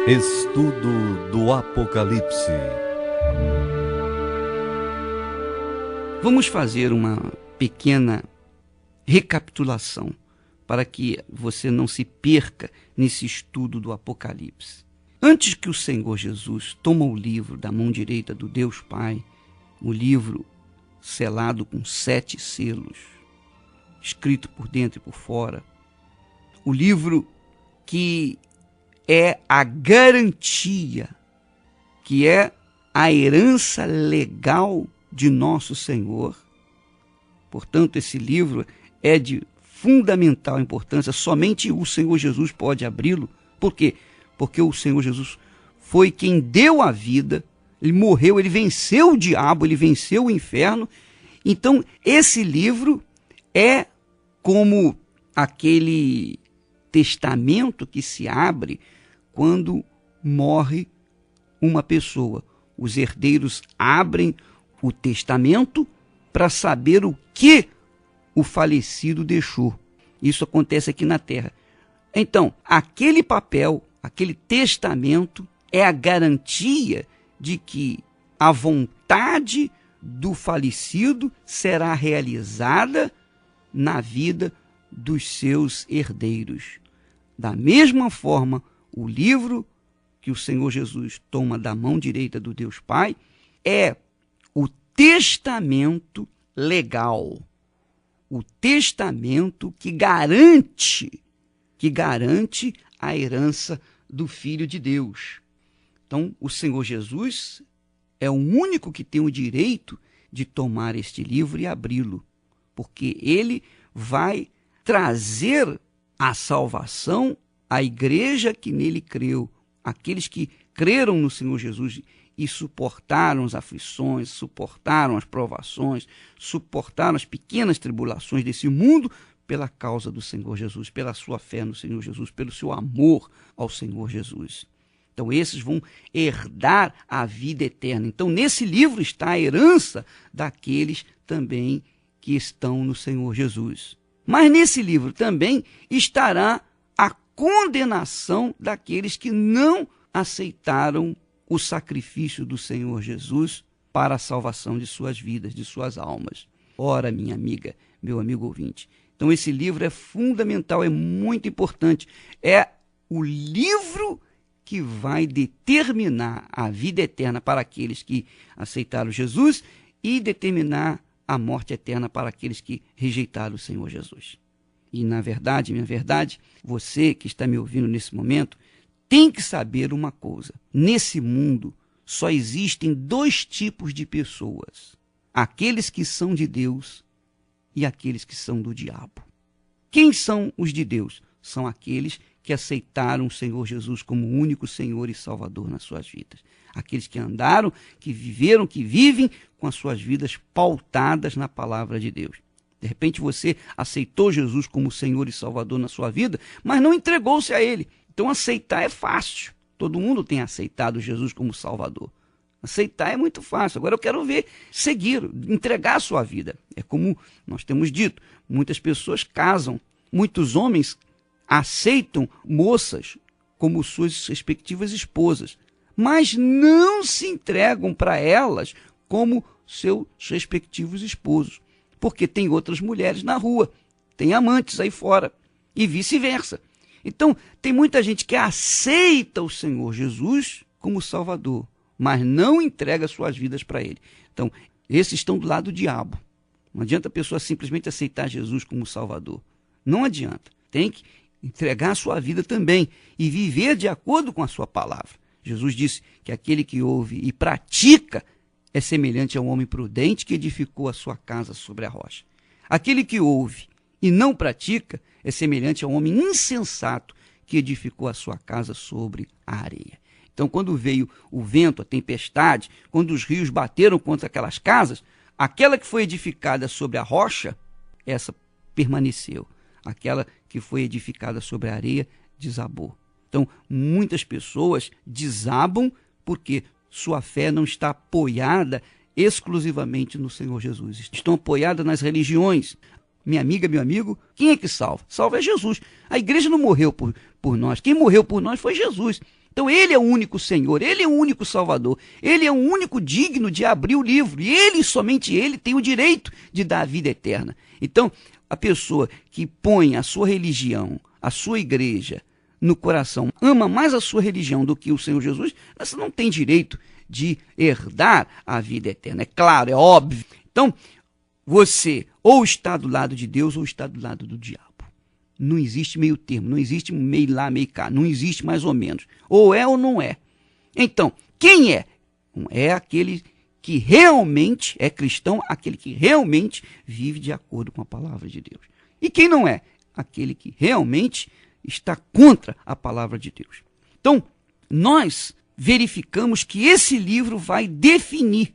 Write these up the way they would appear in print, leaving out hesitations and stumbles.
Estudo do Apocalipse. Vamos fazer uma pequena recapitulação para que você não se perca nesse estudo do Apocalipse. Antes que o Senhor Jesus toma o livro da mão direita do Deus Pai, o livro selado com 7 selos, escrito por dentro e por fora, o livro que é a garantia, que é a herança legal de nosso Senhor. Portanto, esse livro é de fundamental importância, somente o Senhor Jesus pode abri-lo. Por quê? Porque o Senhor Jesus foi quem deu a vida, ele morreu, ele venceu o diabo, ele venceu o inferno. Então, esse livro é como aquele testamento que se abre quando morre uma pessoa. Os herdeiros abrem o testamento para saber o que o falecido deixou. Isso acontece aqui na Terra. Então, aquele papel, aquele testamento é a garantia de que a vontade do falecido será realizada na vida dos seus herdeiros. Da mesma forma, o livro que o Senhor Jesus toma da mão direita do Deus Pai é o testamento legal, o testamento que garante a herança do Filho de Deus. Então, o Senhor Jesus é o único que tem o direito de tomar este livro e abri-lo, porque ele vai trazer a salvação à igreja que nele creu, aqueles que creram no Senhor Jesus e suportaram as aflições, suportaram as provações, suportaram as pequenas tribulações desse mundo pela causa do Senhor Jesus, pela sua fé no Senhor Jesus, pelo seu amor ao Senhor Jesus. Então esses vão herdar a vida eterna. Então nesse livro está a herança daqueles também que estão no Senhor Jesus. Mas nesse livro também estará a condenação daqueles que não aceitaram o sacrifício do Senhor Jesus para a salvação de suas vidas, de suas almas. Ora, minha amiga, meu amigo ouvinte, então esse livro é fundamental, é muito importante. É o livro que vai determinar a vida eterna para aqueles que aceitaram Jesus e determinar a morte eterna para aqueles que rejeitaram o Senhor Jesus. E na verdade, minha verdade, você que está me ouvindo nesse momento, tem que saber uma coisa. Nesse mundo só existem 2 tipos de pessoas. Aqueles que são de Deus e aqueles que são do diabo. Quem são os de Deus? São aqueles que aceitaram o Senhor Jesus como o único Senhor e Salvador nas suas vidas. Aqueles que andaram, que viveram, que vivem com as suas vidas pautadas na palavra de Deus. De repente você aceitou Jesus como Senhor e Salvador na sua vida, mas não entregou-se a Ele. Então aceitar é fácil. Todo mundo tem aceitado Jesus como Salvador. Aceitar é muito fácil. Agora eu quero ver seguir, entregar a sua vida. É como nós temos dito, muitas pessoas casam, muitos homens aceitam moças como suas respectivas esposas, mas não se entregam para elas como seus respectivos esposos. Porque tem outras mulheres na rua, tem amantes aí fora e vice-versa. Então, tem muita gente que aceita o Senhor Jesus como Salvador, mas não entrega suas vidas para Ele. Então, esses estão do lado do diabo. Não adianta a pessoa simplesmente aceitar Jesus como Salvador. Não adianta. Tem que entregar a sua vida também e viver de acordo com a sua palavra. Jesus disse que aquele que ouve e pratica é semelhante a um homem prudente que edificou a sua casa sobre a rocha. Aquele que ouve e não pratica é semelhante a um homem insensato que edificou a sua casa sobre a areia. Então, quando veio o vento, a tempestade, quando os rios bateram contra aquelas casas, aquela que foi edificada sobre a rocha, essa permaneceu. Aquela que foi edificada sobre a areia desabou. Então, muitas pessoas desabam porque sua fé não está apoiada exclusivamente no Senhor Jesus. Estão apoiadas nas religiões. minha amiga, meu amigo, quem é que salva? Salva é Jesus. A igreja não morreu por nós. Quem morreu por nós foi Jesus. Então ele é o único Senhor, ele é o único Salvador, ele é o único digno de abrir o livro, e ele, somente ele, tem o direito de dar a vida eterna. Então, a pessoa que põe a sua religião, a sua igreja no coração, ama mais a sua religião do que o Senhor Jesus, você não tem direito de herdar a vida eterna. É claro, é óbvio. Então, você ou está do lado de Deus ou está do lado do diabo. Não existe meio termo, não existe meio lá, meio cá, não existe mais ou menos. Ou é ou não é. Então, quem é? É aquele que realmente é cristão, aquele que realmente vive de acordo com a palavra de Deus. E quem não é? Aquele que realmente está contra a palavra de Deus. Então, nós verificamos que esse livro vai definir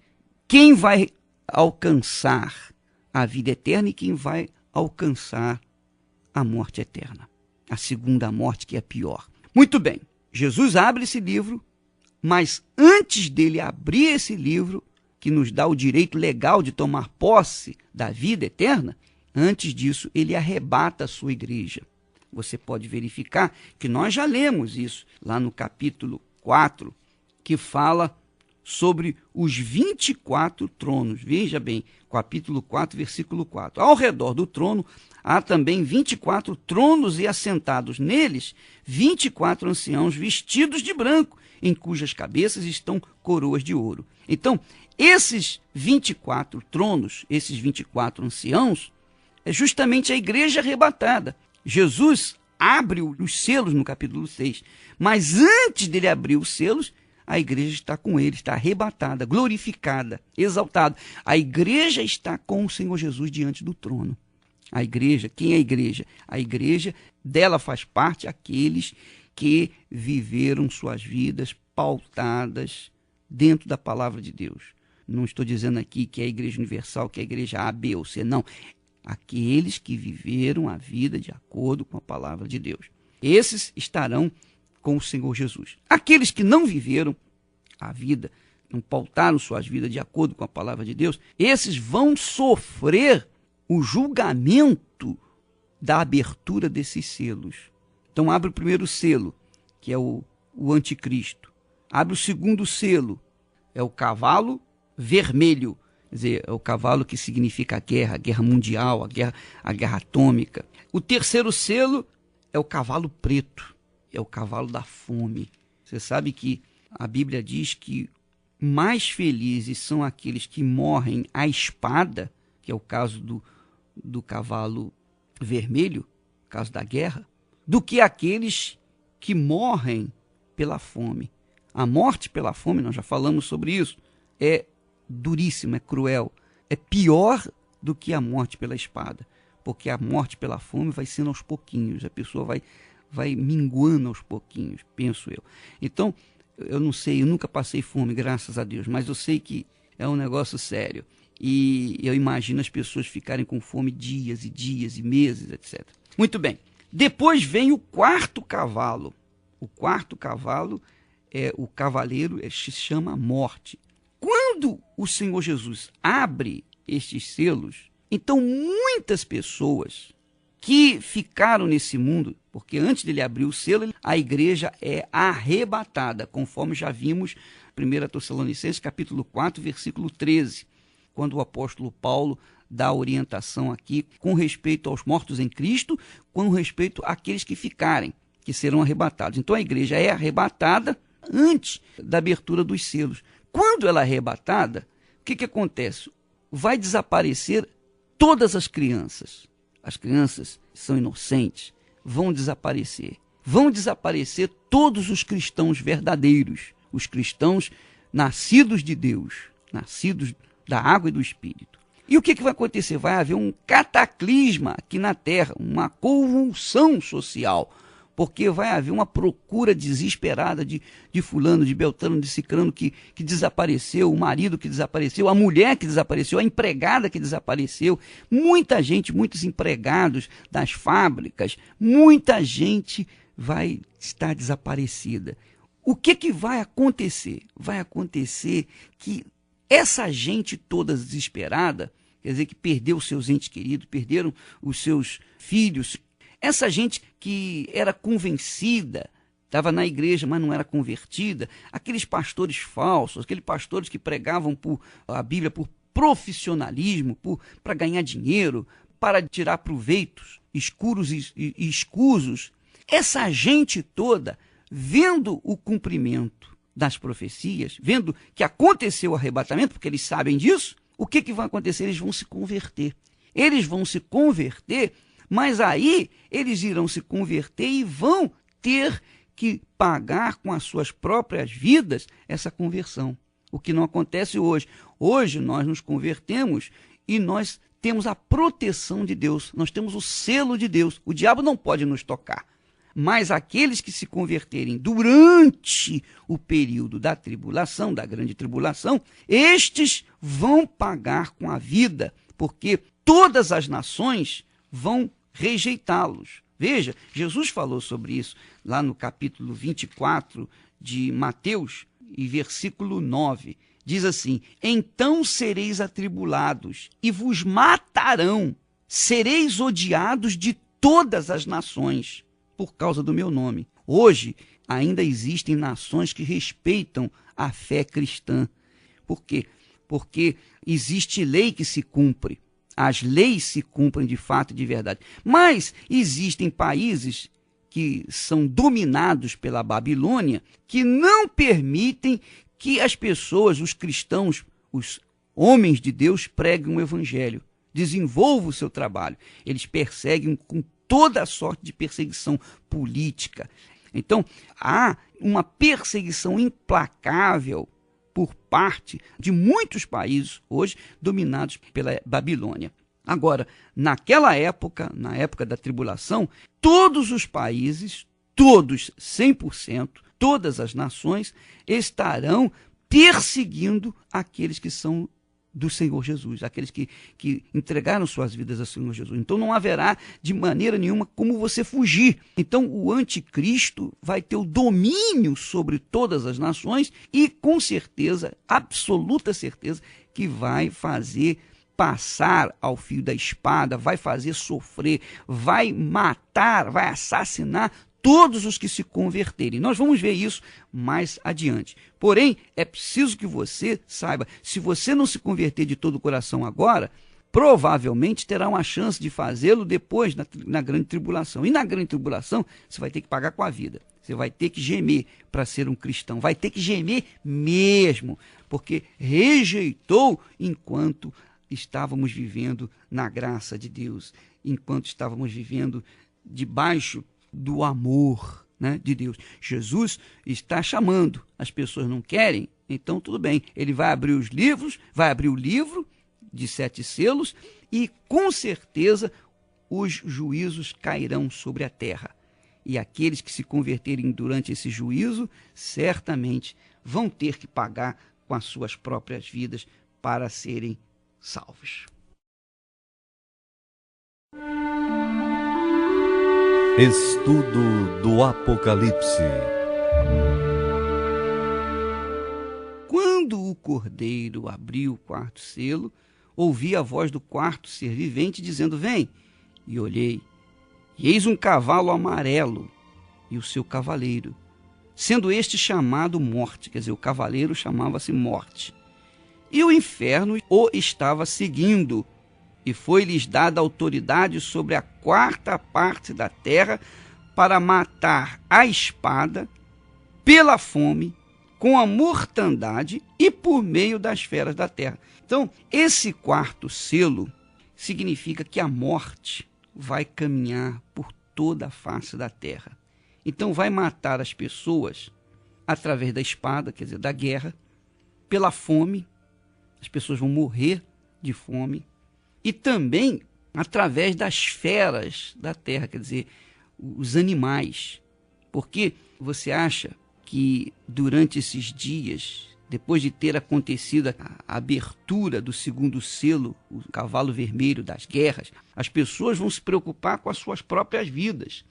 quem vai alcançar a vida eterna e quem vai alcançar a morte eterna, a segunda morte, que é pior. Muito bem, Jesus abre esse livro, mas antes dele abrir esse livro, que nos dá o direito legal de tomar posse da vida eterna, antes disso ele arrebata a sua igreja. Você pode verificar que nós já lemos isso lá no capítulo 4, que fala sobre os 24 tronos. Veja bem, capítulo 4, versículo 4. Ao redor do trono há também 24 tronos e assentados neles 24 anciãos vestidos de branco, em cujas cabeças estão coroas de ouro. Então, esses 24 tronos, esses 24 anciãos, é justamente a igreja arrebatada. Jesus abre os selos no capítulo 6, mas antes dele abrir os selos, a igreja está com ele, está arrebatada, glorificada, exaltada. A igreja está com o Senhor Jesus diante do trono. A igreja, quem é a igreja? A igreja, dela faz parte aqueles que viveram suas vidas pautadas dentro da palavra de Deus. Não estou dizendo aqui que é a igreja universal, que é a igreja A, B ou C, não. Aqueles que viveram a vida de acordo com a palavra de Deus. Esses estarão com o Senhor Jesus. Aqueles que não viveram a vida, não pautaram suas vidas de acordo com a palavra de Deus, esses vão sofrer o julgamento da abertura desses selos. Então abre o primeiro selo, que é o anticristo. Abre o segundo selo, é o cavalo vermelho, quer dizer, é o cavalo que significa a guerra mundial, a guerra atômica. O terceiro selo é o cavalo preto, é o cavalo da fome. Você sabe que a Bíblia diz que mais felizes são aqueles que morrem à espada, que é o caso do cavalo vermelho, caso da guerra, do que aqueles que morrem pela fome. A morte pela fome, nós já falamos sobre isso, é duríssima, é cruel, é pior do que a morte pela espada, porque a morte pela fome vai sendo aos pouquinhos, a pessoa vai minguando aos pouquinhos, penso eu. Então, eu não sei, eu nunca passei fome, graças a Deus, mas eu sei que é um negócio sério. E eu imagino as pessoas ficarem com fome dias e dias e meses, etc. Muito bem. Depois vem o quarto cavalo. O quarto cavalo é o cavaleiro, se chama morte. Quando o Senhor Jesus abre estes selos, então muitas pessoas que ficaram nesse mundo, porque antes dele abrir o selo, a igreja é arrebatada, conforme já vimos 1 Tessalonicenses, capítulo 4, versículo 13, quando o apóstolo Paulo dá a orientação aqui com respeito aos mortos em Cristo, com respeito àqueles que ficarem, que serão arrebatados. Então a igreja é arrebatada antes da abertura dos selos. Quando ela é arrebatada, o que acontece? Vai desaparecer todas as crianças. As crianças são inocentes, vão desaparecer. Vão desaparecer todos os cristãos verdadeiros, os cristãos nascidos de Deus, nascidos da água e do Espírito. E o que vai acontecer? Vai haver um cataclisma aqui na Terra, uma convulsão social, porque vai haver uma procura desesperada de fulano, de beltrano, de cicrano que desapareceu, o marido que desapareceu, a mulher que desapareceu, a empregada que desapareceu, muita gente, muitos empregados das fábricas, muita gente vai estar desaparecida. O que vai acontecer? Vai acontecer que essa gente toda desesperada, quer dizer que perdeu os seus entes queridos, perderam os seus filhos. Essa gente que era convencida, estava na igreja, mas não era convertida, aqueles pastores falsos, aqueles pastores que pregavam a Bíblia por profissionalismo, para ganhar dinheiro, para tirar proveitos escuros e escusos. Essa gente toda, vendo o cumprimento das profecias, vendo que aconteceu o arrebatamento, porque eles sabem disso, o que vai acontecer? Eles vão se converter. Eles vão se converter, mas aí eles irão se converter e vão ter que pagar com as suas próprias vidas essa conversão. O que não acontece hoje. Hoje nós nos convertemos e nós temos a proteção de Deus, nós temos o selo de Deus. O diabo não pode nos tocar. Mas aqueles que se converterem durante o período da tribulação, da grande tribulação, estes vão pagar com a vida, porque todas as nações vão rejeitá-los. Veja, Jesus falou sobre isso lá no capítulo 24 de Mateus, e versículo 9. Diz assim: então sereis atribulados e vos matarão, sereis odiados de todas as nações por causa do meu nome. Hoje ainda existem nações que respeitam a fé cristã. Por quê? Porque existe lei que se cumpre. As leis se cumprem de fato e de verdade. Mas existem países que são dominados pela Babilônia, que não permitem que as pessoas, os cristãos, os homens de Deus, preguem o evangelho, desenvolvam o seu trabalho. Eles perseguem com toda a sorte de perseguição política. Então, há uma perseguição implacável por parte de muitos países hoje dominados pela Babilônia. Agora, naquela época, na época da tribulação, todos os países, todos 100%, todas as nações estarão perseguindo aqueles que são do Senhor Jesus, aqueles que entregaram suas vidas ao Senhor Jesus. Então não haverá de maneira nenhuma como você fugir. Então o anticristo vai ter o domínio sobre todas as nações e com certeza, absoluta certeza, que vai fazer passar ao fio da espada, vai fazer sofrer, vai matar, vai assassinar todos os que se converterem. Nós vamos ver isso mais adiante. Porém, é preciso que você saiba, se você não se converter de todo o coração agora, provavelmente terá uma chance de fazê-lo depois, na grande tribulação. E na grande tribulação, você vai ter que pagar com a vida. Você vai ter que gemer para ser um cristão. Vai ter que gemer mesmo, porque rejeitou enquanto estávamos vivendo na graça de Deus, enquanto estávamos vivendo debaixo do amor, né, de Deus. Jesus está chamando, as pessoas não querem, então tudo bem, ele vai abrir os livros, vai abrir o livro de 7 selos e com certeza os juízos cairão sobre a terra. E aqueles que se converterem durante esse juízo, certamente vão ter que pagar com as suas próprias vidas para serem salvos. Estudo do Apocalipse. Quando o cordeiro abriu o 4º selo, ouvi a voz do 4º ser vivente dizendo: vem. E olhei, e eis um cavalo amarelo e o seu cavaleiro, sendo este chamado Morte, quer dizer, o cavaleiro chamava-se Morte. E o inferno o estava seguindo, e foi-lhes dada autoridade sobre a 4ª parte da terra para matar a espada, pela fome, com a mortandade e por meio das feras da terra. Então, esse 4º selo significa que a morte vai caminhar por toda a face da terra. Então, vai matar as pessoas através da espada, quer dizer, da guerra, pela fome, as pessoas vão morrer de fome, e também através das feras da terra, quer dizer, os animais. Porque você acha que durante esses dias, depois de ter acontecido a abertura do 2º selo, o cavalo vermelho das guerras, as pessoas vão se preocupar com as suas próprias vidas.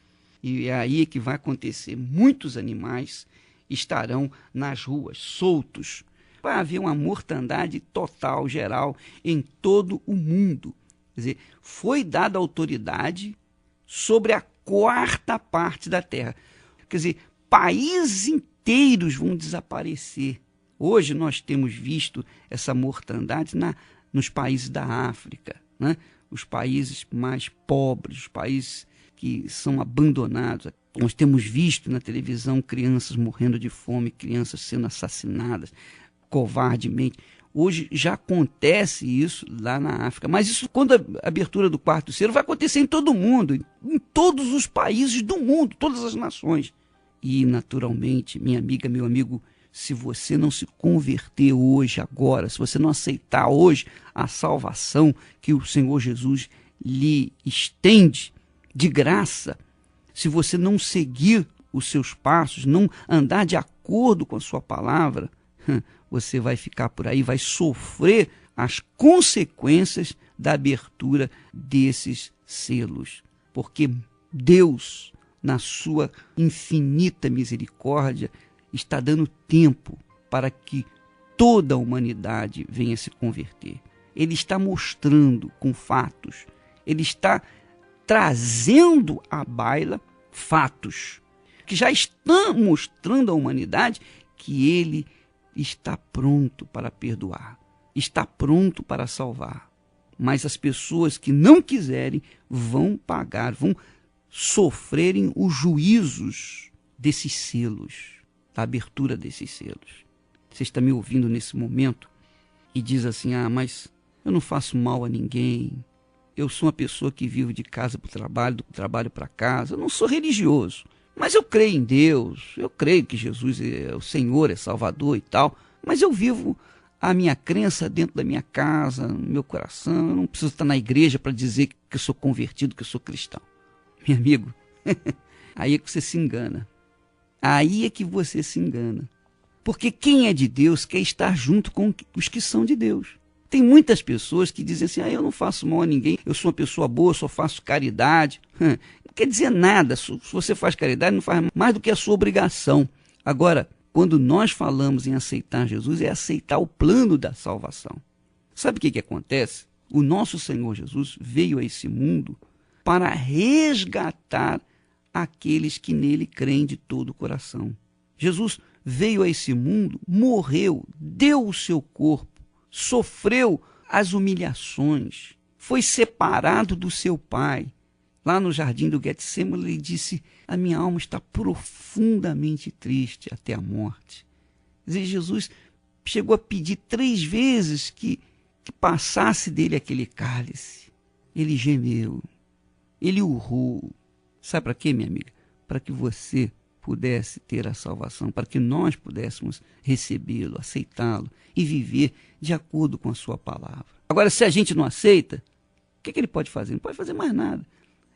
E é aí que vai acontecer. Muitos animais estarão nas ruas, soltos, vai haver uma mortandade total, geral, em todo o mundo. Quer dizer, foi dada autoridade sobre a quarta parte da terra. Quer dizer, países inteiros vão desaparecer. Hoje nós temos visto essa mortandade nos países da África, né? Os países mais pobres, os países que são abandonados. Nós temos visto na televisão crianças morrendo de fome, crianças sendo assassinadas covardemente. Hoje já acontece isso lá na África, mas isso, quando a abertura do quarto selo, vai acontecer em todo o mundo, em todos os países do mundo, todas as nações. E, naturalmente, minha amiga, meu amigo, se você não se converter hoje, agora, se você não aceitar hoje a salvação que o Senhor Jesus lhe estende de graça, se você não seguir os seus passos, não andar de acordo com a sua palavra, você vai ficar por aí, vai sofrer as consequências da abertura desses selos. Porque Deus, na sua infinita misericórdia, está dando tempo para que toda a humanidade venha se converter. Ele está mostrando com fatos, ele está trazendo à baila fatos que já estão mostrando à humanidade que ele está pronto para perdoar, está pronto para salvar. Mas as pessoas que não quiserem vão pagar, vão sofrerem os juízos desses selos, da abertura desses selos. Você está me ouvindo nesse momento e diz assim: mas eu não faço mal a ninguém, eu sou uma pessoa que vive de casa para o trabalho, do trabalho para casa, eu não sou religioso, mas eu creio em Deus, eu creio que Jesus é o Senhor, é Salvador e tal, mas eu vivo a minha crença dentro da minha casa, no meu coração, eu não preciso estar na igreja para dizer que eu sou convertido, que eu sou cristão. Meu amigo, aí é que você se engana. Aí é que você se engana. Porque quem é de Deus quer estar junto com os que são de Deus. Tem muitas pessoas que dizem assim: eu não faço mal a ninguém, eu sou uma pessoa boa, só faço caridade. Não quer dizer nada. Se você faz caridade, não faz mais do que a sua obrigação. Agora, quando nós falamos em aceitar Jesus, é aceitar o plano da salvação. Sabe o que acontece? O nosso Senhor Jesus veio a esse mundo para resgatar aqueles que nele creem de todo o coração. Jesus veio a esse mundo, morreu, deu o seu corpo, sofreu as humilhações, foi separado do seu Pai. Lá no jardim do Getsemane, ele disse: a minha alma está profundamente triste até a morte. Quer dizer, Jesus chegou a pedir 3 vezes que passasse dele aquele cálice. Ele gemeu, ele urrou. Sabe para quê, minha amiga? Para que você pudesse ter a salvação, para que nós pudéssemos recebê-lo, aceitá-lo e viver de acordo com a sua palavra. Agora, se a gente não aceita, o que ele pode fazer? Não pode fazer mais nada.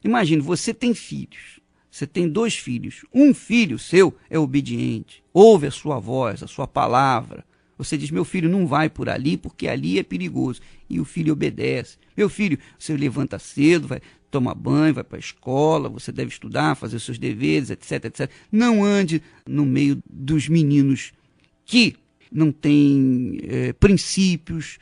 Imagine, você tem filhos, você tem 2 filhos, um filho seu é obediente, ouve a sua voz, a sua palavra. Você diz: meu filho, não vai por ali porque ali é perigoso. E o filho obedece. Meu filho, você levanta cedo, vai tomar banho, vai para a escola, você deve estudar, fazer os seus deveres, etc, etc. Não ande no meio dos meninos que não têm princípios,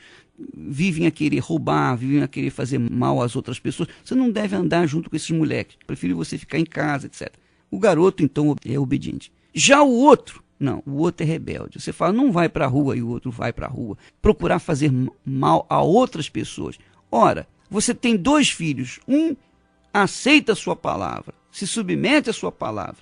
vivem a querer roubar, vivem a querer fazer mal às outras pessoas. Você não deve andar junto com esses moleques. Prefiro você ficar em casa, etc. O garoto, então, é obediente. Já o outro, não, o outro é rebelde. Você fala: não vai para a rua, e o outro vai para a rua. Procurar fazer mal a outras pessoas. Ora, você tem 2 filhos. Um aceita a sua palavra, se submete à sua palavra.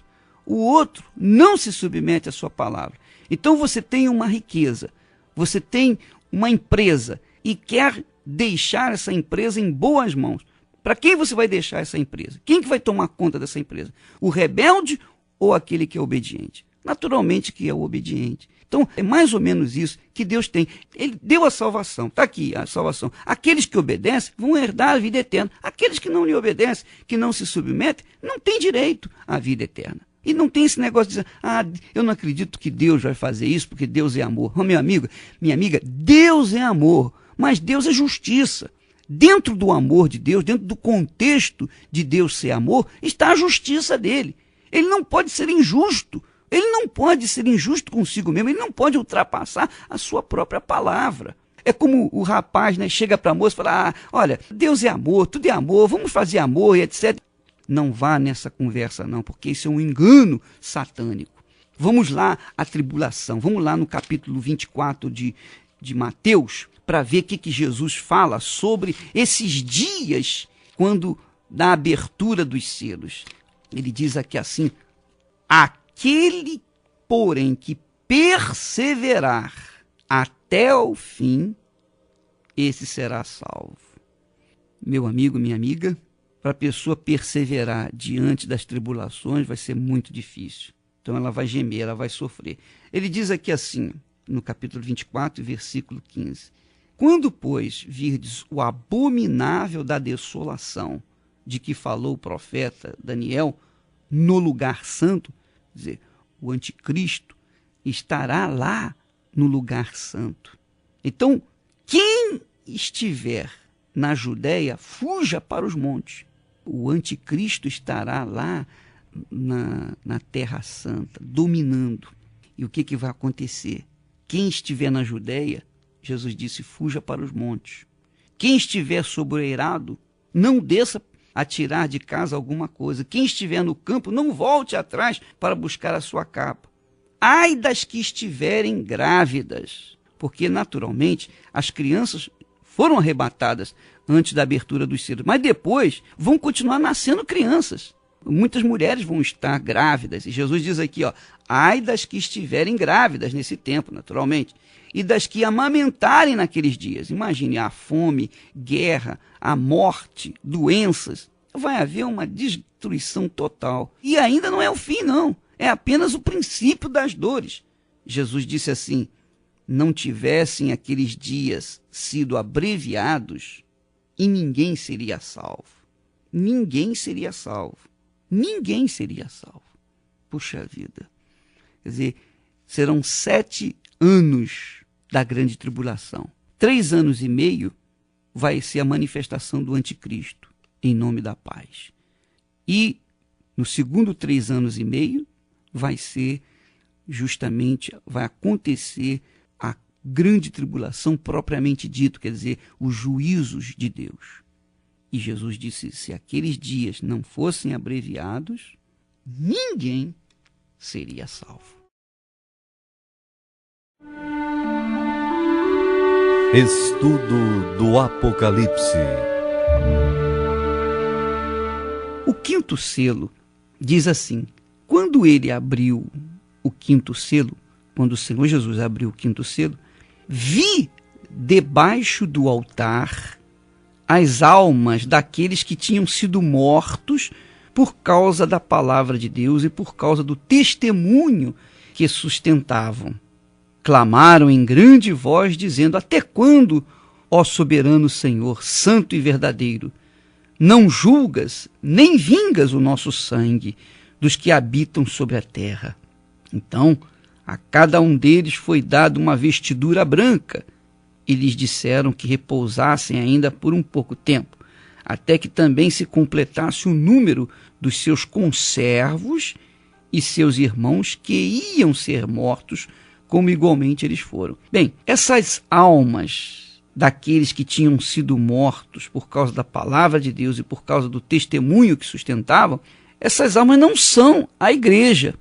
O outro não se submete à sua palavra. Então você tem uma riqueza, você tem uma empresa e quer deixar essa empresa em boas mãos. Para quem você vai deixar essa empresa? Quem que vai tomar conta dessa empresa? O rebelde ou aquele que é obediente? Naturalmente que é o obediente. Então, é mais ou menos isso que Deus tem. Ele deu a salvação. Está aqui a salvação. Aqueles que obedecem vão herdar a vida eterna. Aqueles que não lhe obedecem, que não se submetem, não têm direito à vida eterna. E não tem esse negócio de dizer: eu não acredito que Deus vai fazer isso porque Deus é amor. Meu amigo, minha amiga, Deus é amor, mas Deus é justiça. Dentro do amor de Deus, dentro do contexto de Deus ser amor, está a justiça dele. Ele não pode ser injusto. Ele não pode ser injusto consigo mesmo, ele não pode ultrapassar a sua própria palavra. É como o rapaz, né, chega para a moça e fala, olha, Deus é amor, tudo é amor, vamos fazer amor e etc. Não vá nessa conversa não, porque isso é um engano satânico. Vamos lá à tribulação, vamos lá no capítulo 24 de Mateus, para ver o que Jesus fala sobre esses dias, quando na abertura dos selos. Ele diz aqui assim, aquele, porém, que perseverar até o fim, esse será salvo. Meu amigo, minha amiga, para a pessoa perseverar diante das tribulações vai ser muito difícil. Então ela vai gemer, ela vai sofrer. Ele diz aqui assim, no capítulo 24, versículo 15. Quando, pois, virdes o abominável da desolação, de que falou o profeta Daniel, no lugar santo, quer dizer, o anticristo estará lá no lugar santo. Então, quem estiver na Judéia, fuja para os montes. O anticristo estará lá na Terra Santa, dominando. E o que vai acontecer? Quem estiver na Judéia, Jesus disse, fuja para os montes. Quem estiver sobreirado, não desça a tirar de casa alguma coisa. Quem estiver no campo, não volte atrás para buscar a sua capa. Ai das que estiverem grávidas, porque naturalmente as crianças foram arrebatadas antes da abertura dos selos, mas depois vão continuar nascendo crianças. Muitas mulheres vão estar grávidas, e Jesus diz aqui, ai das que estiverem grávidas nesse tempo, naturalmente, e das que amamentarem naqueles dias. Imagine a fome, guerra, a morte, doenças. Vai haver uma destruição total. E ainda não é o fim, não. É apenas o princípio das dores. Jesus disse assim, não tivessem aqueles dias sido abreviados e ninguém seria salvo. Ninguém seria salvo. Ninguém seria salvo. Puxa vida. Quer dizer, serão 7 anos da grande tribulação. 3 anos e meio vai ser a manifestação do anticristo, em nome da paz. E no segundo 3 anos e meio vai ser justamente, vai acontecer a grande tribulação propriamente dito, quer dizer, os juízos de Deus. E Jesus disse, se aqueles dias não fossem abreviados, ninguém seria salvo. Estudo do Apocalipse. O 5º selo diz assim, quando ele abriu o 5º selo, quando o Senhor Jesus abriu o 5º selo, vi debaixo do altar as almas daqueles que tinham sido mortos por causa da palavra de Deus e por causa do testemunho que sustentavam. Clamaram em grande voz, dizendo, até quando, ó soberano Senhor, santo e verdadeiro, não julgas nem vingas o nosso sangue dos que habitam sobre a terra? Então, a cada um deles foi dada uma vestidura branca, e lhes disseram que repousassem ainda por um pouco tempo, até que também se completasse o número dos seus conservos e seus irmãos que iam ser mortos, como igualmente eles foram. Bem, essas almas daqueles que tinham sido mortos por causa da palavra de Deus e por causa do testemunho que sustentavam, essas almas não são a igreja.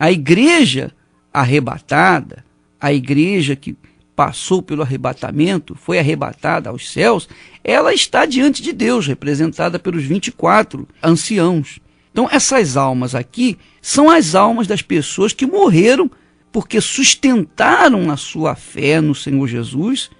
A igreja arrebatada, a igreja que passou pelo arrebatamento, foi arrebatada aos céus, ela está diante de Deus, representada pelos 24 anciãos. Então essas almas aqui são as almas das pessoas que morreram porque sustentaram a sua fé no Senhor Jesus,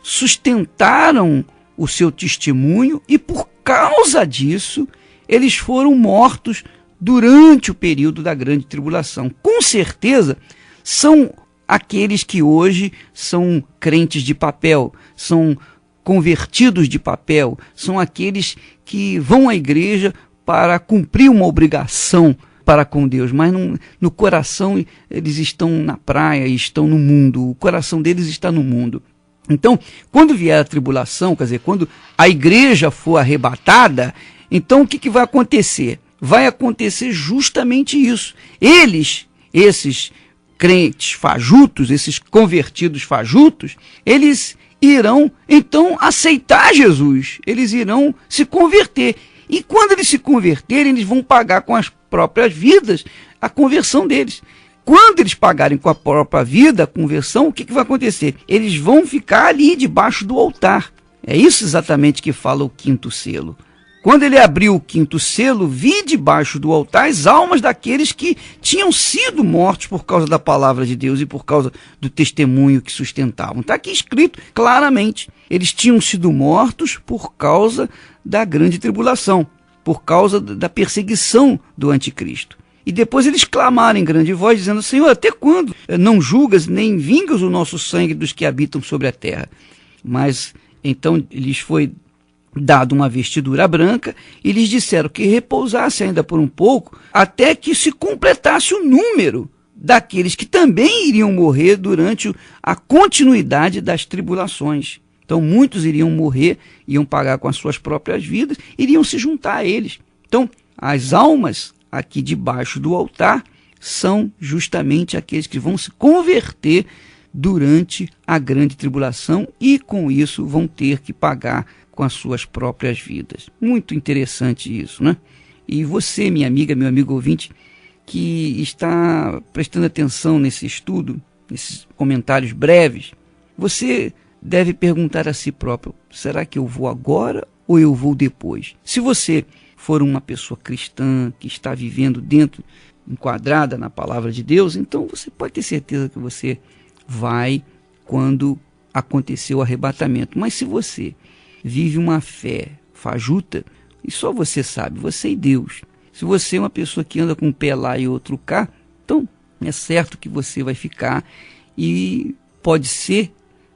sustentaram o seu testemunho e por causa disso eles foram mortos durante o período da grande tribulação. Com certeza são aqueles que hoje são crentes de papel, são convertidos de papel, são aqueles que vão à igreja para cumprir uma obrigação para com Deus, mas no coração eles estão na praia, estão no mundo, o coração deles está no mundo. Então, quando vier a tribulação, quer dizer, quando a igreja for arrebatada, então o que vai acontecer? Vai acontecer justamente isso. Eles esses crentes fajutos, esses convertidos fajutos, eles irão então aceitar Jesus, eles irão se converter. E quando eles se converterem, eles vão pagar com as próprias vidas a conversão deles. Quando eles pagarem com a própria vida a conversão, o que vai acontecer? Eles vão ficar ali debaixo do altar. É isso exatamente que fala o quinto selo. Quando ele abriu o quinto selo, vi debaixo do altar as almas daqueles que tinham sido mortos por causa da palavra de Deus e por causa do testemunho que sustentavam. Está aqui escrito claramente. Eles tinham sido mortos por causa da grande tribulação, por causa da perseguição do anticristo. E depois eles clamaram em grande voz, dizendo: Senhor, até quando não julgas nem vingas o nosso sangue dos que habitam sobre a terra? Mas então lhes foi dado uma vestidura branca e lhes disseram que repousasse ainda por um pouco, até que se completasse o número daqueles que também iriam morrer durante a continuidade das tribulações. Então muitos iriam morrer, iam pagar com as suas próprias vidas, iriam se juntar a eles. Então as almas aqui debaixo do altar são justamente aqueles que vão se converter durante a grande tribulação e com isso vão ter que pagar com as suas próprias vidas. Muito interessante isso, né? E você, minha amiga, meu amigo ouvinte, que está prestando atenção nesse estudo, nesses comentários breves, você deve perguntar a si próprio: será que eu vou agora ou eu vou depois? Se você for uma pessoa cristã que está vivendo dentro, enquadrada na palavra de Deus, então você pode ter certeza que você vai quando acontecer o arrebatamento. Mas se você vive uma fé fajuta, e só você sabe, você e Deus. Se você é uma pessoa que anda com um pé lá e outro cá, então é certo que você vai ficar, e pode ser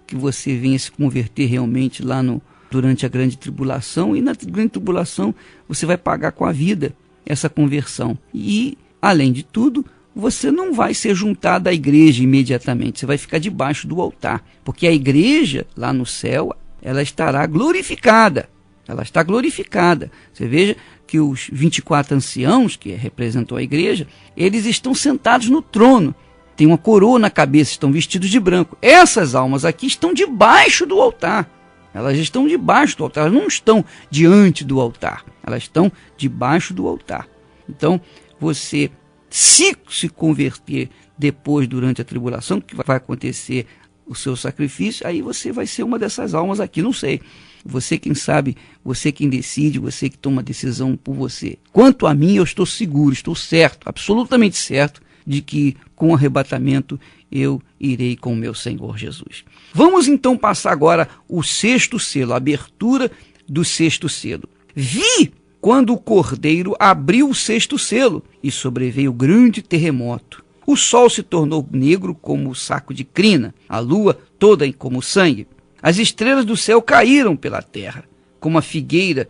que você venha se converter realmente lá durante a grande tribulação, e na grande tribulação você vai pagar com a vida essa conversão. E, além de tudo, você não vai ser juntado à igreja imediatamente, você vai ficar debaixo do altar, porque a igreja lá no céu, ela estará glorificada, ela está glorificada. Você veja que os 24 anciãos, que representam a igreja, eles estão sentados no trono, tem uma coroa na cabeça, estão vestidos de branco. Essas almas aqui estão debaixo do altar, elas estão debaixo do altar, elas não estão diante do altar, elas estão debaixo do altar. Então, você, se converter depois, durante a tribulação, que vai acontecer o seu sacrifício, aí você vai ser uma dessas almas aqui, não sei. Você quem sabe, você quem decide, você que toma a decisão por você. Quanto a mim, eu estou seguro, estou certo, absolutamente certo, de que com o arrebatamento eu irei com o meu Senhor Jesus. Vamos então passar agora o sexto selo, a abertura do sexto selo. Vi quando o Cordeiro abriu o sexto selo e sobreveio grande terremoto. O sol se tornou negro como o saco de crina, a lua toda como sangue. As estrelas do céu caíram pela terra, como a figueira,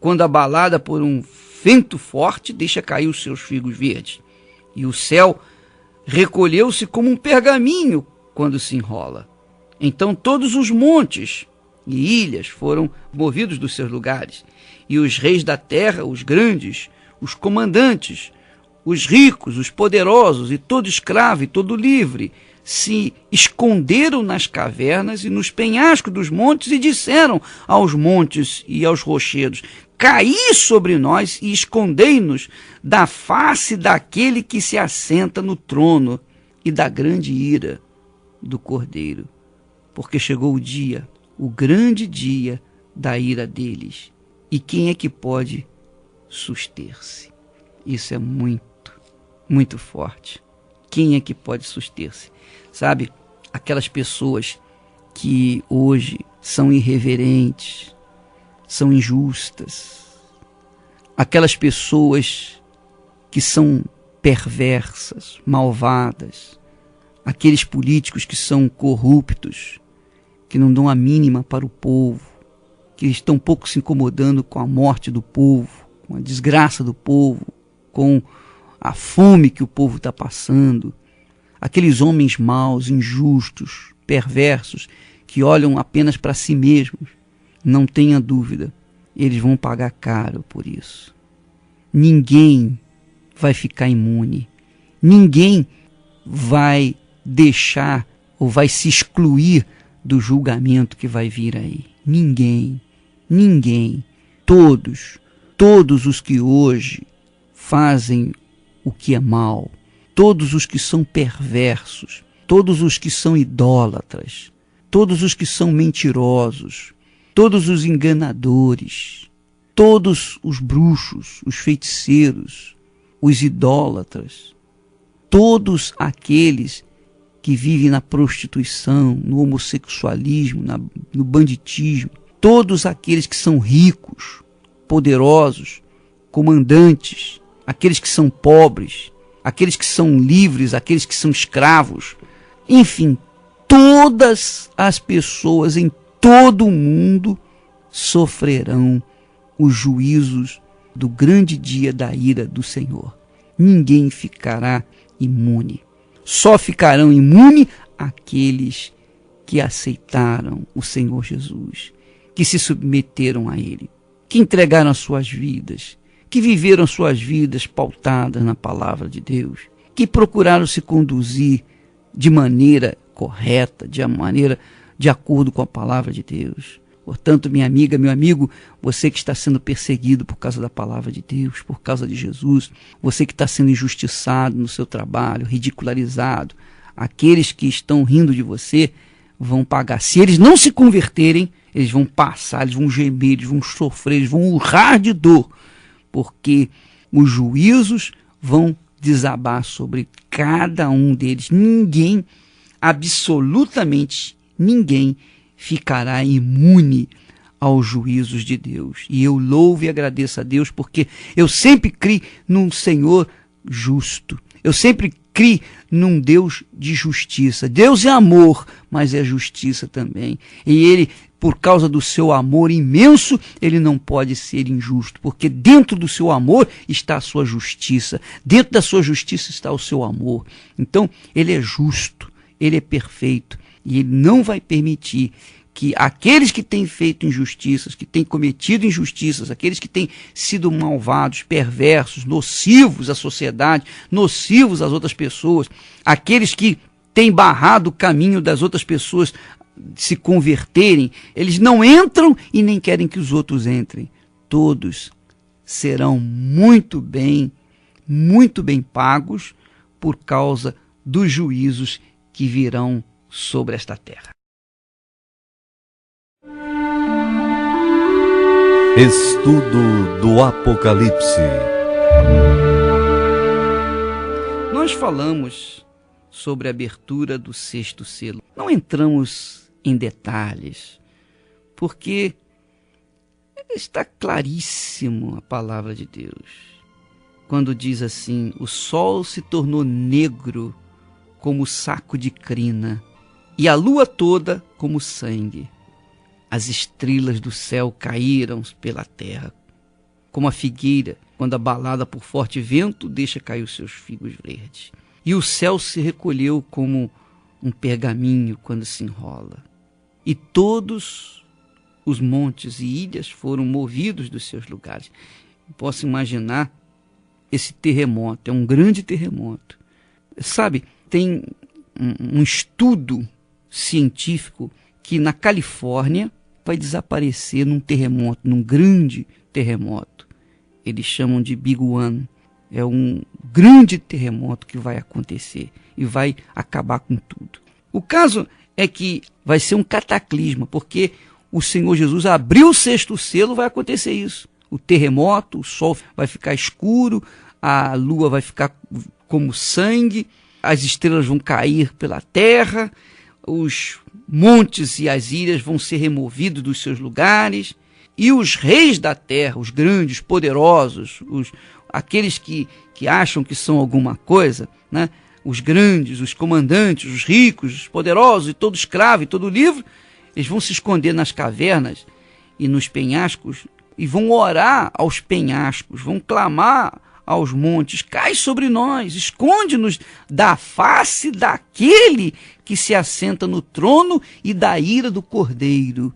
quando abalada por um vento forte, deixa cair os seus figos verdes. E o céu recolheu-se como um pergaminho quando se enrola. Então todos os montes e ilhas foram movidos dos seus lugares, e os reis da terra, os grandes, os comandantes, os ricos, os poderosos, e todo escravo e todo livre, se esconderam nas cavernas e nos penhascos dos montes e disseram aos montes e aos rochedos: caí sobre nós e escondei-nos da face daquele que se assenta no trono e da grande ira do Cordeiro, porque chegou o dia, o grande dia da ira deles. E quem é que pode suster-se? Isso é muito forte. Quem é que pode suster-se? Sabe, aquelas pessoas que hoje são irreverentes, são injustas, aquelas pessoas que são perversas, malvadas, aqueles políticos que são corruptos, que não dão a mínima para o povo, que estão pouco se incomodando com a morte do povo, com a desgraça do povo, com a fome que o povo está passando, aqueles homens maus, injustos, perversos, que olham apenas para si mesmos, não tenha dúvida, eles vão pagar caro por isso. Ninguém vai ficar imune, ninguém vai deixar ou vai se excluir do julgamento que vai vir aí? Ninguém, ninguém. Todos os que hoje fazem o que é mal, todos os que são perversos, todos os que são idólatras, todos os que são mentirosos, todos os enganadores, todos os bruxos, os feiticeiros, os idólatras, todos aqueles que vivem na prostituição, no homossexualismo, no banditismo, todos aqueles que são ricos, poderosos, comandantes, aqueles que são pobres, aqueles que são livres, aqueles que são escravos, enfim, todas as pessoas em todo o mundo sofrerão os juízos do grande dia da ira do Senhor. Ninguém ficará imune. Só ficarão imunes aqueles que aceitaram o Senhor Jesus, que se submeteram a Ele, que entregaram as suas vidas, que viveram suas vidas pautadas na palavra de Deus, que procuraram se conduzir de maneira correta, de acordo com a palavra de Deus. Portanto, minha amiga, meu amigo, você que está sendo perseguido por causa da palavra de Deus, por causa de Jesus, você que está sendo injustiçado no seu trabalho, ridicularizado, aqueles que estão rindo de você vão pagar. Se eles não se converterem, eles vão passar, eles vão gemer, eles vão sofrer, eles vão urrar de dor, porque os juízos vão desabar sobre cada um deles. Ninguém, absolutamente ninguém, ficará imune aos juízos de Deus. E eu louvo e agradeço a Deus, porque eu sempre criei num Senhor justo. Eu sempre criei num Deus de justiça. Deus é amor, mas é justiça também. E Ele, por causa do seu amor imenso, Ele não pode ser injusto, porque dentro do seu amor está a sua justiça. Dentro da sua justiça está o seu amor. Então, Ele é justo, Ele é perfeito. E Ele não vai permitir que aqueles que têm feito injustiças, que têm cometido injustiças, aqueles que têm sido malvados, perversos, nocivos à sociedade, nocivos às outras pessoas, aqueles que têm barrado o caminho das outras pessoas se converterem, eles não entram e nem querem que os outros entrem. Todos serão muito bem pagos por causa dos juízos que virão sobre esta terra. Estudo do Apocalipse. Nós falamos sobre a abertura do 6º selo. Não entramos em detalhes, porque está claríssimo a palavra de Deus, quando diz assim: o sol se tornou negro como saco de crina, e a lua toda como sangue. As estrelas do céu caíram pela terra, como a figueira, quando abalada por forte vento, deixa cair os seus figos verdes. E o céu se recolheu como um pergaminho quando se enrola. E todos os montes e ilhas foram movidos dos seus lugares. Posso imaginar esse terremoto, é um grande terremoto. Sabe, tem um estudo científico que na Califórnia vai desaparecer num terremoto, num grande terremoto. Eles chamam de Big One. É um grande terremoto que vai acontecer e vai acabar com tudo. O caso é que vai ser um cataclisma, porque o Senhor Jesus abriu o 6º selo, vai acontecer isso. O terremoto, o sol vai ficar escuro, a lua vai ficar como sangue, as estrelas vão cair pela terra, os montes e as ilhas vão ser removidos dos seus lugares, e os reis da terra, os grandes, poderosos, aqueles que acham que são alguma coisa, né? Os grandes, os comandantes, os ricos, os poderosos, e todo escravo, e todo livre, eles vão se esconder nas cavernas e nos penhascos, e vão orar aos penhascos, vão clamar aos montes: cai sobre nós, esconde-nos da face daquele que se assenta no trono e da ira do Cordeiro,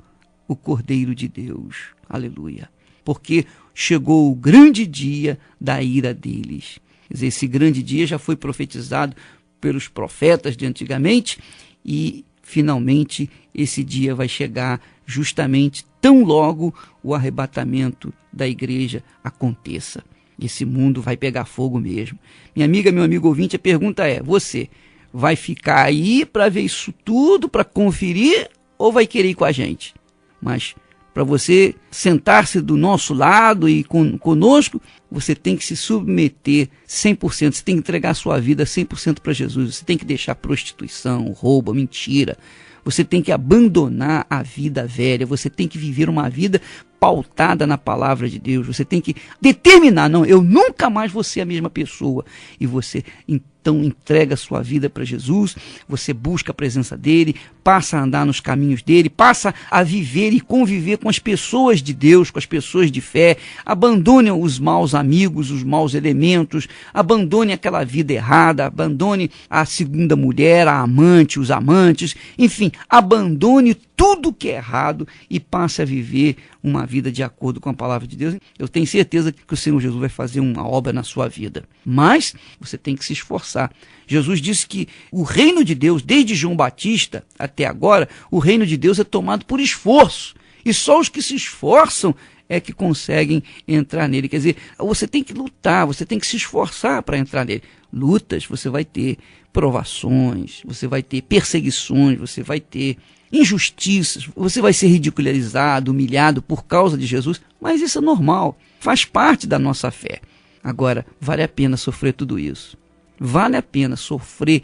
o Cordeiro de Deus. Aleluia. Porque chegou o grande dia da ira deles. Quer dizer, esse grande dia já foi profetizado pelos profetas de antigamente, e finalmente esse dia vai chegar justamente tão logo o arrebatamento da igreja aconteça. Esse mundo vai pegar fogo mesmo. Minha amiga, meu amigo ouvinte, a pergunta é: você vai ficar aí para ver isso tudo, para conferir, ou vai querer ir com a gente? Mas para você sentar-se do nosso lado e conosco, você tem que se submeter 100%, você tem que entregar a sua vida 100% para Jesus, você tem que deixar prostituição, roubo, mentira, você tem que abandonar a vida velha, você tem que viver uma vida pautada na palavra de Deus, você tem que determinar: não, eu nunca mais vou ser a mesma pessoa. E você então entrega a sua vida para Jesus, você busca a presença dele, passa a andar nos caminhos dele, passa a viver e conviver com as pessoas de Deus, com as pessoas de fé. Abandone os maus amigos, os maus elementos, abandone aquela vida errada, abandone a segunda mulher, a amante, os amantes, enfim, abandone tudo que é errado e passe a viver uma vida de acordo com a palavra de Deus. Eu tenho certeza que o Senhor Jesus vai fazer uma obra na sua vida, mas você tem que se esforçar. Jesus disse que o reino de Deus, desde João Batista até agora, o reino de Deus é tomado por esforço, e só os que se esforçam é que conseguem entrar nele. Quer dizer, você tem que lutar, você tem que se esforçar para entrar nele. Lutas, você vai ter provações, você vai ter perseguições, você vai ter injustiças, você vai ser ridicularizado, humilhado por causa de Jesus, mas isso é normal, faz parte da nossa fé. Agora, vale a pena sofrer tudo isso? Vale a pena sofrer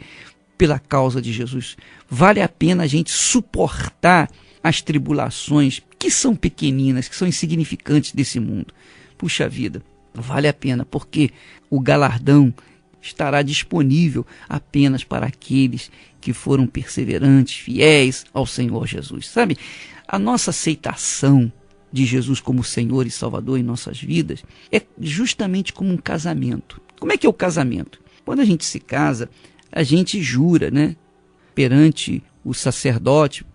pela causa de Jesus? Vale a pena a gente suportar as tribulações que são pequeninas, que são insignificantes desse mundo? Puxa vida, vale a pena, porque o galardão estará disponível apenas para aqueles que foram perseverantes, fiéis ao Senhor Jesus. Sabe, a nossa aceitação de Jesus como Senhor e Salvador em nossas vidas é justamente como um casamento. Como é que é o casamento? Quando a gente se casa, a gente jura, né? Perante o sacerdote,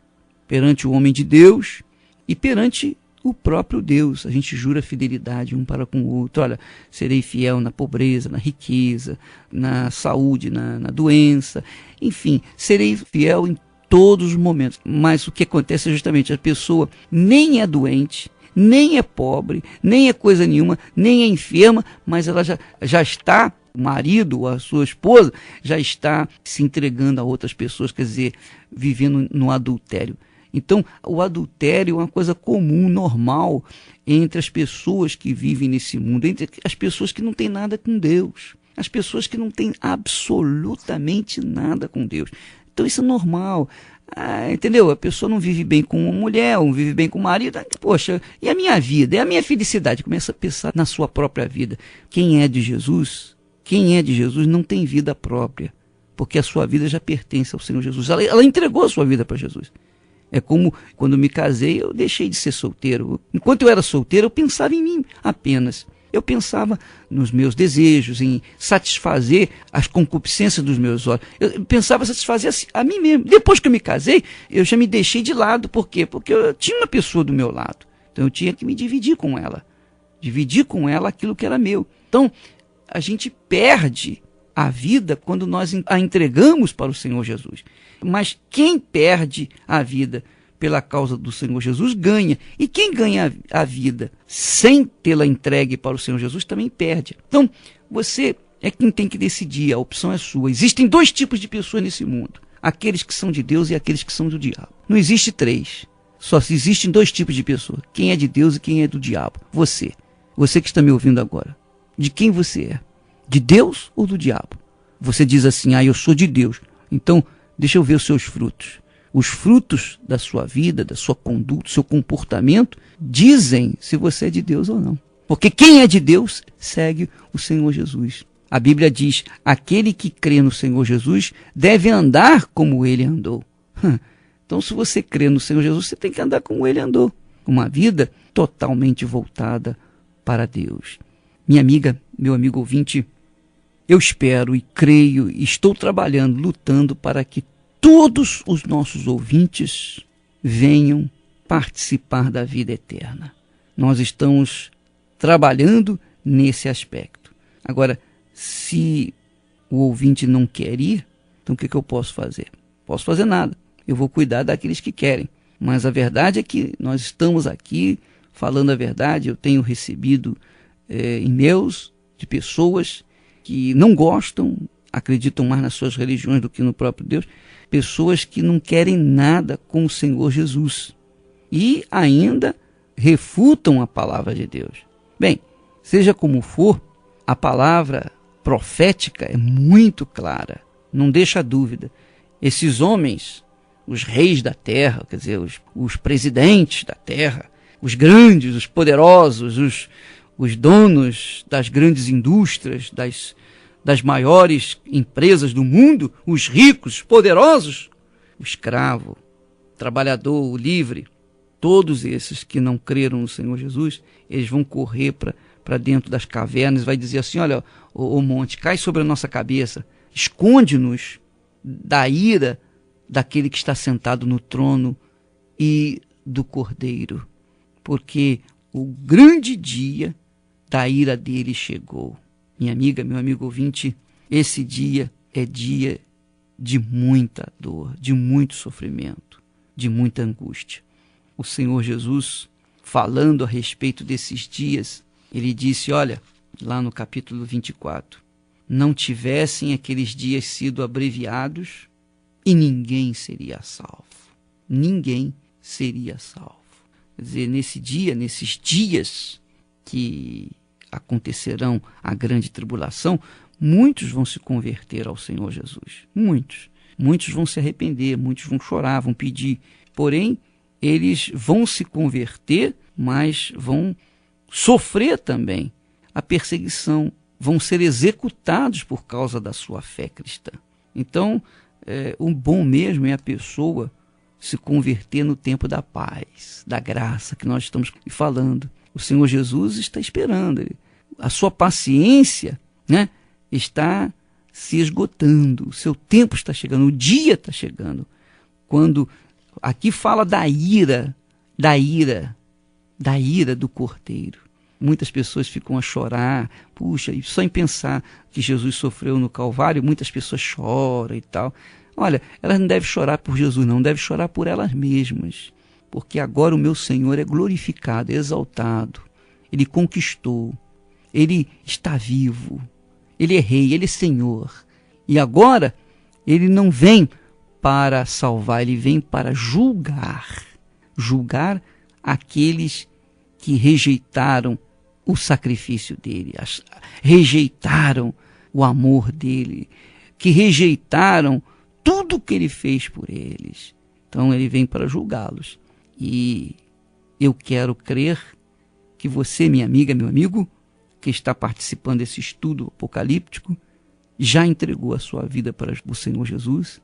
perante o homem de Deus e perante o próprio Deus. A gente jura fidelidade um para com o outro. Olha, serei fiel na pobreza, na riqueza, na saúde, na doença, enfim, serei fiel em todos os momentos. Mas o que acontece é justamente: a pessoa nem é doente, nem é pobre, nem é coisa nenhuma, nem é enferma, mas ela já está, o marido ou a sua esposa já está se entregando a outras pessoas, quer dizer, vivendo no adultério. Então, o adultério é uma coisa comum, normal, entre as pessoas que vivem nesse mundo, entre as pessoas que não têm nada com Deus, as pessoas que não têm absolutamente nada com Deus. Então, isso é normal. Entendeu? A pessoa não vive bem com uma mulher, não vive bem com o marido. Poxa, e a minha vida? E a minha felicidade? Começa a pensar na sua própria vida. Quem é de Jesus não tem vida própria, porque a sua vida já pertence ao Senhor Jesus. Ela entregou a sua vida para Jesus. É como quando me casei, eu deixei de ser solteiro. Enquanto eu era solteiro, eu pensava em mim apenas. Eu pensava nos meus desejos, em satisfazer as concupiscências dos meus olhos. Eu pensava em satisfazer a mim mesmo. Depois que eu me casei, eu já me deixei de lado. Por quê? Porque eu tinha uma pessoa do meu lado. Então eu tinha que me dividir com ela. Dividir com ela aquilo que era meu. Então, a gente perde a vida quando nós a entregamos para o Senhor Jesus. Mas quem perde a vida pela causa do Senhor Jesus ganha. E quem ganha a vida sem tê-la entregue para o Senhor Jesus também perde. Então, você é quem tem que decidir, a opção é sua. Existem dois tipos de pessoas nesse mundo: aqueles que são de Deus e aqueles que são do diabo. Não existe três. Só existem dois tipos de pessoas: quem é de Deus e quem é do diabo. Você que está me ouvindo agora, de quem você é? De Deus ou do diabo? Você diz assim: eu sou de Deus. Então, deixa eu ver os seus frutos. Os frutos da sua vida, da sua conduta, do seu comportamento, dizem se você é de Deus ou não. Porque quem é de Deus segue o Senhor Jesus. A Bíblia diz: aquele que crê no Senhor Jesus deve andar como ele andou. Então, se você crê no Senhor Jesus, você tem que andar como ele andou. Uma vida totalmente voltada para Deus. Minha amiga, meu amigo ouvinte, eu espero e creio e estou trabalhando, lutando para que todos os nossos ouvintes venham participar da vida eterna. Nós estamos trabalhando nesse aspecto. Agora, se o ouvinte não quer ir, Então o que eu posso fazer? Posso fazer nada. Eu vou cuidar daqueles que querem. Mas a verdade é que nós estamos aqui falando a verdade. Eu tenho recebido e-mails de pessoas que não gostam, acreditam mais nas suas religiões do que no próprio Deus, pessoas que não querem nada com o Senhor Jesus e ainda refutam a palavra de Deus. Bem, seja como for, a palavra profética é muito clara, não deixa dúvida. Esses homens, os reis da terra, quer dizer, os presidentes da terra, os grandes, os poderosos, os donos das grandes indústrias, das maiores empresas do mundo, os ricos, os poderosos, o escravo, o trabalhador, o livre, todos esses que não creram no Senhor Jesus, eles vão correr para dentro das cavernas, vai dizer assim, olha, o monte, cai sobre a nossa cabeça, esconde-nos da ira daquele que está sentado no trono e do Cordeiro, porque o grande dia da ira dele chegou. Minha amiga, meu amigo ouvinte, esse dia é dia de muita dor, de muito sofrimento, de muita angústia. O Senhor Jesus, falando a respeito desses dias, ele disse, olha, lá no capítulo 24, não tivessem aqueles dias sido abreviados e ninguém seria salvo. Ninguém seria salvo. Quer dizer, nesse dia, nesses dias que acontecerão a grande tribulação, muitos vão se converter ao Senhor Jesus. Muitos vão se arrepender, muitos vão chorar, vão pedir. Porém, eles vão se converter, mas vão sofrer também a perseguição, vão ser executados por causa da sua fé cristã. Então, o bom mesmo é a pessoa se converter no tempo da paz, da graça que nós estamos falando. O Senhor Jesus está esperando. A sua paciência, né, está se esgotando. O seu tempo está chegando. O dia está chegando. Quando aqui fala da ira do Cordeiro. Muitas pessoas ficam a chorar. Puxa, só em pensar que Jesus sofreu no Calvário, muitas pessoas choram e tal. Olha, elas não devem chorar por Jesus, não. Devem chorar por elas mesmas. Porque agora o meu Senhor é glorificado, é exaltado. Ele conquistou. Ele está vivo. Ele é rei, ele é Senhor. E agora ele não vem para salvar, ele vem para julgar. Julgar aqueles que rejeitaram o sacrifício dele, rejeitaram o amor dele, que rejeitaram tudo que ele fez por eles. Então ele vem para julgá-los. E eu quero crer que você, minha amiga, meu amigo, que está participando desse estudo apocalíptico, já entregou a sua vida para o Senhor Jesus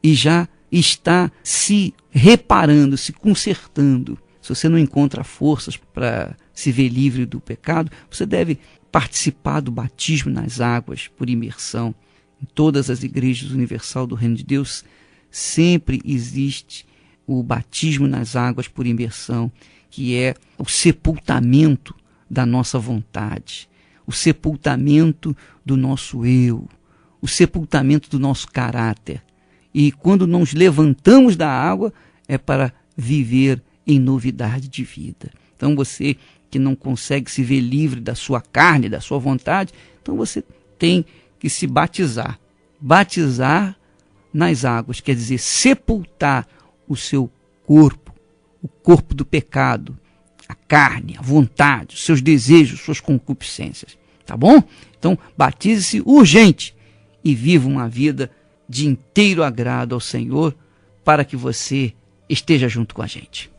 e já está se reparando, se consertando. Se você não encontra forças para se ver livre do pecado, você deve participar do batismo nas águas por imersão. Em todas as igrejas universal do Reino de Deus, sempre existe o batismo nas águas por imersão, que é o sepultamento da nossa vontade, o sepultamento do nosso eu, o sepultamento do nosso caráter. E quando nos levantamos da água, é para viver em novidade de vida. Então você que não consegue se ver livre da sua carne, da sua vontade, então você tem que se batizar. Batizar nas águas, quer dizer, sepultar o seu corpo, o corpo do pecado, a carne, a vontade, os seus desejos, suas concupiscências. Tá bom? Então, batize-se urgente e viva uma vida de inteiro agrado ao Senhor para que você esteja junto com a gente.